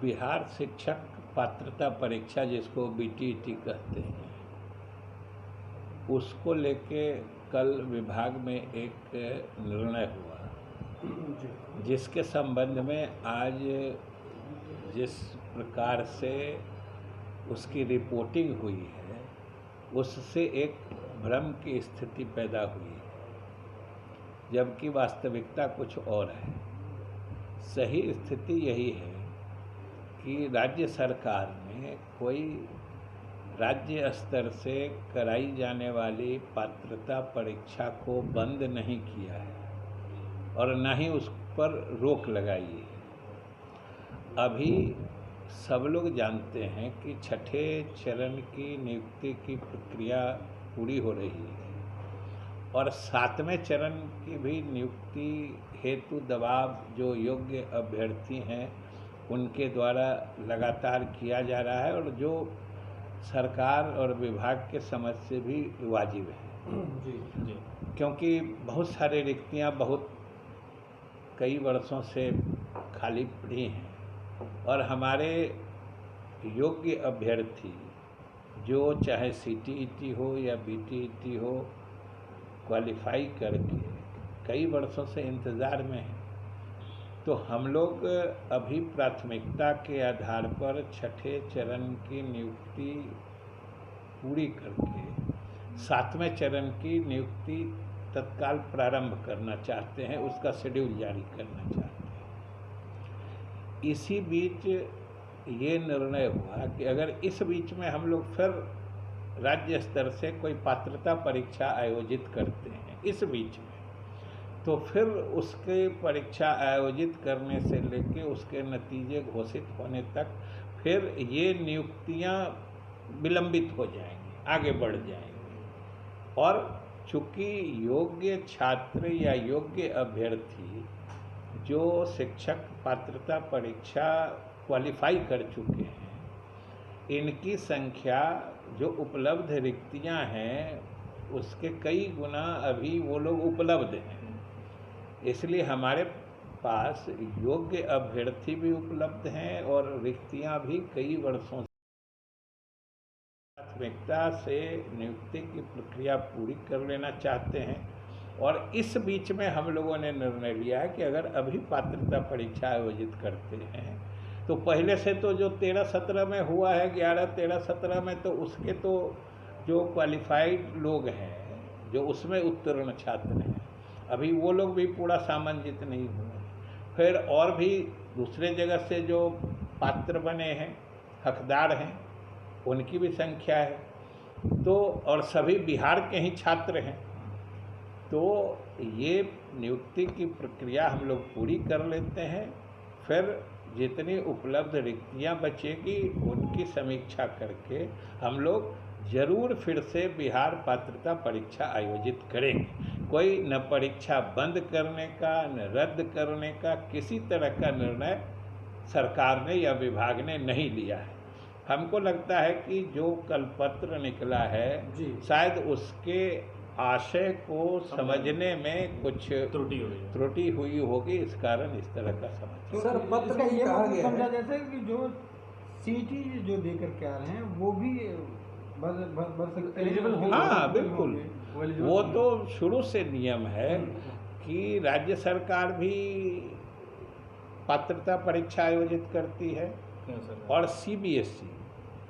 बिहार शिक्षक पात्रता परीक्षा, जिसको बीटीईटी कहते हैं, उसको लेके कल विभाग में एक निर्णय हुआ, जिसके संबंध में आज जिस प्रकार से उसकी रिपोर्टिंग हुई है, उससे एक भ्रम की स्थिति पैदा हुई है, जबकि वास्तविकता कुछ और है। सही स्थिति यही है कि राज्य सरकार ने कोई राज्य स्तर से कराई जाने वाली पात्रता परीक्षा को बंद नहीं किया है और न ही उस पर रोक लगाई है। अभी सब लोग जानते हैं कि छठे चरण की नियुक्ति की प्रक्रिया पूरी हो रही है और सातवें चरण की भी नियुक्ति हेतु दबाव जो योग्य अभ्यर्थी हैं उनके द्वारा लगातार किया जा रहा है और जो सरकार और विभाग के समझ से भी वाजिब है। जी। क्योंकि बहुत सारे रिक्तियां बहुत कई वर्षों से खाली पड़ी हैं और हमारे योग्य अभ्यर्थी जो चाहे सीटीईटी हो या बीटीईटी हो, क्वालिफाई करके कई वर्षों से इंतज़ार में हैं। तो हम लोग अभी प्राथमिकता के आधार पर छठे चरण की नियुक्ति पूरी करके सातवें चरण की नियुक्ति तत्काल प्रारंभ करना चाहते हैं, उसका शेड्यूल जारी करना चाहते हैं। इसी बीच ये निर्णय हुआ कि अगर इस बीच में हम लोग फिर राज्य स्तर से कोई पात्रता परीक्षा आयोजित करते हैं इस बीच में, तो फिर उसके परीक्षा आयोजित करने से लेके उसके नतीजे घोषित होने तक फिर ये नियुक्तियां विलंबित हो जाएंगी, आगे बढ़ जाएंगी। और चूँकि योग्य छात्र या योग्य अभ्यर्थी जो शिक्षक पात्रता परीक्षा क्वालिफाई कर चुके हैं, इनकी संख्या जो उपलब्ध रिक्तियां हैं उसके कई गुना अभी वो लोग उपलब्ध हैं। इसलिए हमारे पास योग्य अभ्यर्थी भी उपलब्ध हैं और रिक्तियां भी कई वर्षों से प्राथमिकता से नियुक्ति की प्रक्रिया पूरी कर लेना चाहते हैं। और इस बीच में हम लोगों ने निर्णय लिया है कि अगर अभी पात्रता परीक्षा आयोजित करते हैं तो पहले से तो जो 13-17 में हुआ है, 11-13-17 में, तो उसके तो जो क्वालिफाइड लोग हैं, जो उसमें उत्तीर्ण छात्र हैं, अभी वो लोग भी पूरा सामंजित नहीं हुए। फिर और भी दूसरे जगह से जो पात्र बने हैं, हकदार हैं, उनकी भी संख्या है। तो और सभी बिहार के ही छात्र हैं। तो ये नियुक्ति की प्रक्रिया हम लोग पूरी कर लेते हैं, फिर जितनी उपलब्ध रिक्तियां बचेगी उनकी समीक्षा करके हम लोग जरूर फिर से बिहार पात्रता परीक्षा आयोजित करेंगे। कोई न परीक्षा बंद करने का न रद्द करने का किसी तरह का निर्णय सरकार ने या विभाग ने नहीं लिया है। हमको लगता है कि जो कल पत्र निकला है शायद उसके आशय को समझने में कुछ त्रुटि हुई होगी, इस कारण इस तरह का समझ। सर, पत्र का ये मतलब समझा जैसे कि जो सीटी जो देकर के आ रहे हैं वो भी भर सकते हैं। हाँ बिल्कुल, वो तो शुरू से नियम है कि राज्य सरकार भी पात्रता परीक्षा आयोजित करती है और सीबीएसई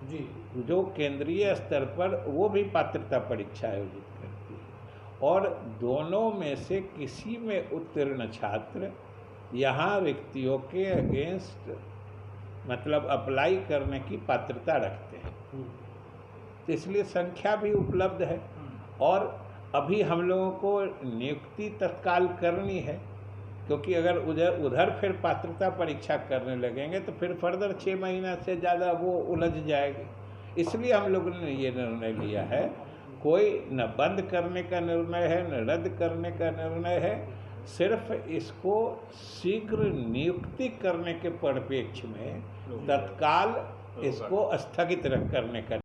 जी जो केंद्रीय स्तर पर वो भी पात्रता परीक्षा आयोजित करती है। और दोनों में से किसी में उत्तीर्ण छात्र यहाँ रिक्तियों के अगेंस्ट मतलब अप्लाई करने की पात्रता रखते हैं। इसलिए संख्या भी उपलब्ध है और अभी हम लोगों को नियुक्ति तत्काल करनी है, क्योंकि अगर उधर फिर पात्रता परीक्षा करने लगेंगे तो फिर फर्दर 6 महीना से ज़्यादा वो उलझ जाएगी। इसलिए हम लोगों ने ये निर्णय लिया है, कोई न बंद करने का निर्णय है न रद्द करने का निर्णय है, सिर्फ इसको शीघ्र नियुक्ति करने के परिप्रेक्ष्य में तत्काल इसको स्थगित करने का